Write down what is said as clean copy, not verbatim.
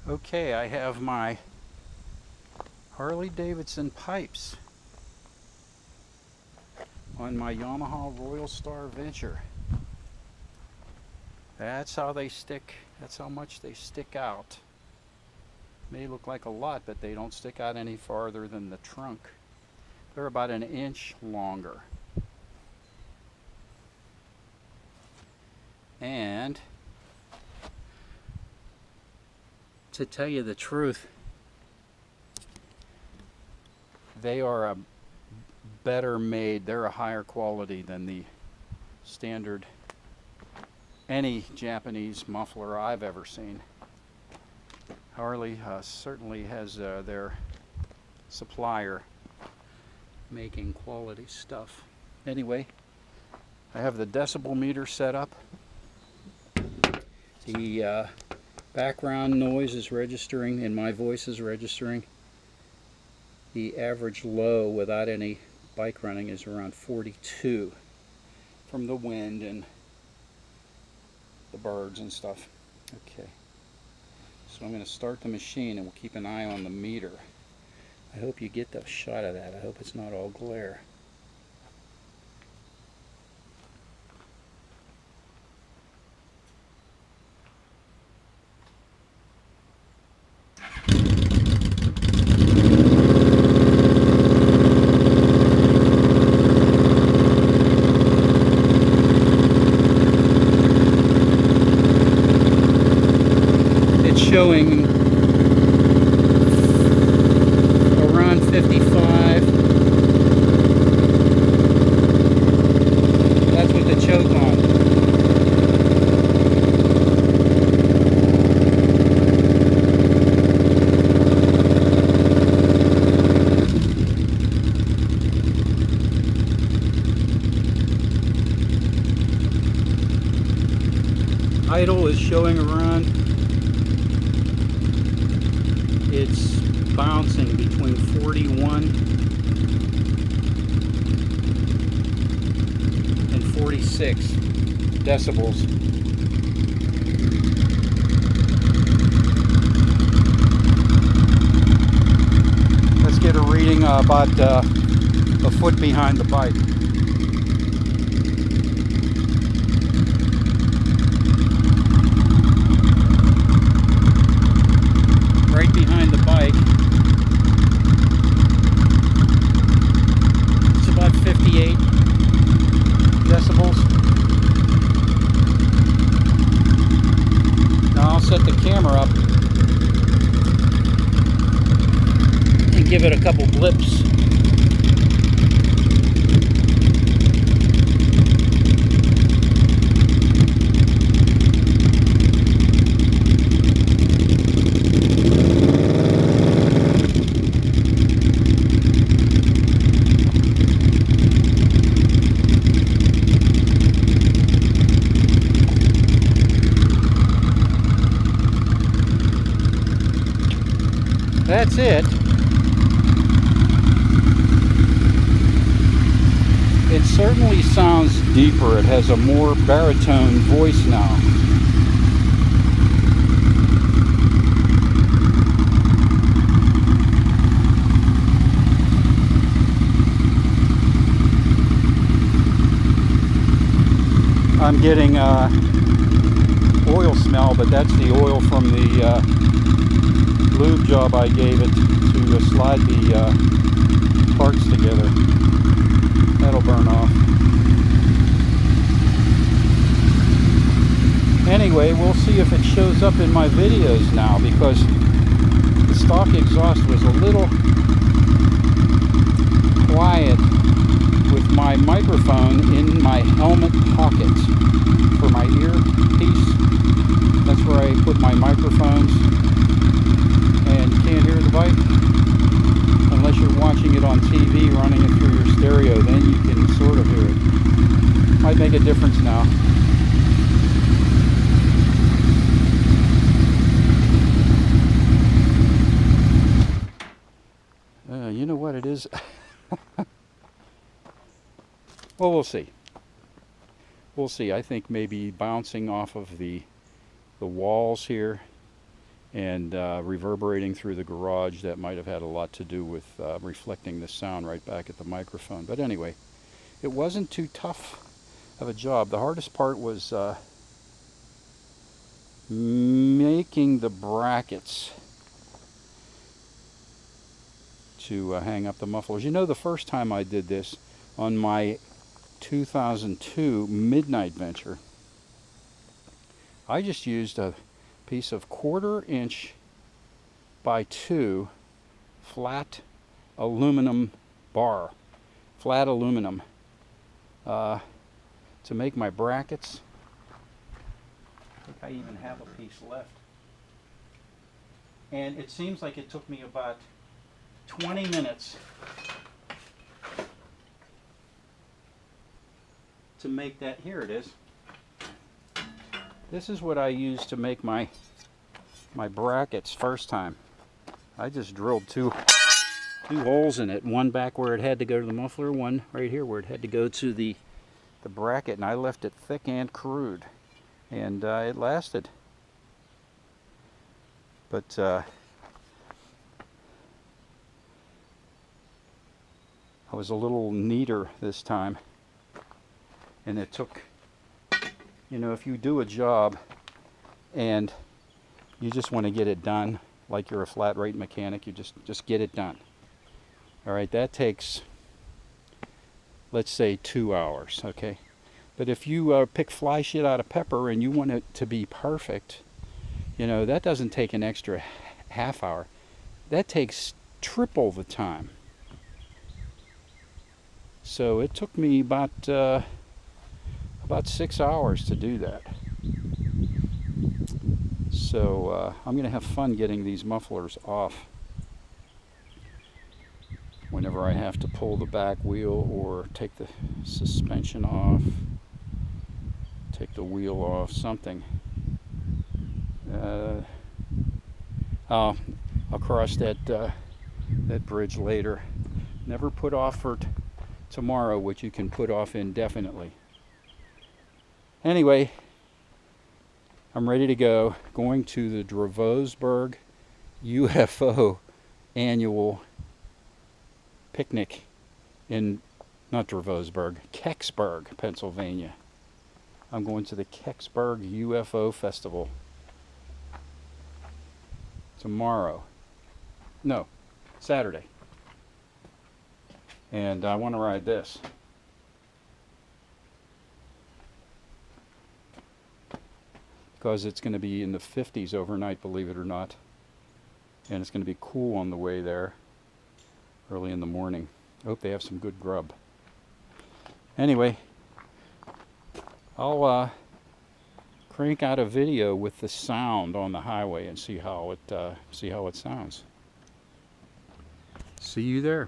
Okay, I have my Harley Davidson pipes on my Yamaha Royal Star Venture. That's how they stick, that's how much they stick out. May look like a lot, but they don't stick out any farther than the trunk. They're about an inch longer. And to tell you the truth, they are a better made, they're a higher quality than the standard any Japanese muffler I've ever seen. Harley certainly has their supplier making quality stuff. Anyway, I have the decibel meter set up. The background noise is registering and my voice is registering. The average low without any bike running is around 42 from the wind and the birds and stuff. Okay, so I'm going to start the machine and we'll keep an eye on the meter. I hope you get the shot of that. I hope it's not all glare. Showing around 55. That's with the choke on. Idle is showing around. It's bouncing between 41 and 46 decibels. Let's get a reading about a foot behind the bike. Right behind the bike, it's about 58 decibels. Now I'll set the camera up and give it a couple blips. That's it. It certainly sounds deeper. It has a more baritone voice now. I'm getting oil smell, but that's the oil from the lube job I gave it to slide the parts together. That'll burn off. Anyway, we'll see if it shows up in my videos now, because the stock exhaust was a little quiet with my microphone in my helmet pocket for my earpiece. That's where I put my microphones. And you can't hear the bike unless you're watching it on TV, running it through your stereo. Then you can sort of hear it. Might make a difference now. You know what it is? Well, we'll see. We'll see. I think maybe bouncing off of the walls here and reverberating through the garage. That might have had a lot to do with reflecting the sound right back at the microphone. But anyway, it wasn't too tough of a job. The hardest part was making the brackets to hang up the mufflers. You know, the first time I did this on my 2002 Midnight Venture, I just used a piece of 1/4 inch by 2 flat aluminum bar, flat aluminum, to make my brackets. I think I even have a piece left. And it seems like it took me about 20 minutes to make that. Here it is. This is what I used to make my brackets first time. I just drilled two holes in it, one back where it had to go to the muffler, one right here where it had to go to the bracket, and I left it thick and crude, and it lasted. But I was a little neater this time, and it took, you know, if you do a job and you just want to get it done, like you're a flat rate mechanic, you just get it done. All right, that takes, let's say, 2 hours, okay? But if you pick fly shit out of pepper and you want it to be perfect, you know, that doesn't take an extra half hour. That takes triple the time. So it took me about 6 hours to do that. So I'm going to have fun getting these mufflers off whenever I have to pull the back wheel or take the suspension off, take the wheel off, something. I'll cross that bridge later. Never put off for tomorrow what you can put off indefinitely. Anyway, I'm ready to go. Going to the Dravosburg UFO annual picnic in, not Dravosburg, Kecksburg, Pennsylvania. I'm going to the Kecksburg UFO Festival tomorrow. No, Saturday. And I want to ride this. Because it's going to be in the 50s overnight, believe it or not. And it's going to be cool on the way there, early in the morning. I hope they have some good grub. Anyway, I'll crank out a video with the sound on the highway and see how it sounds. See you there.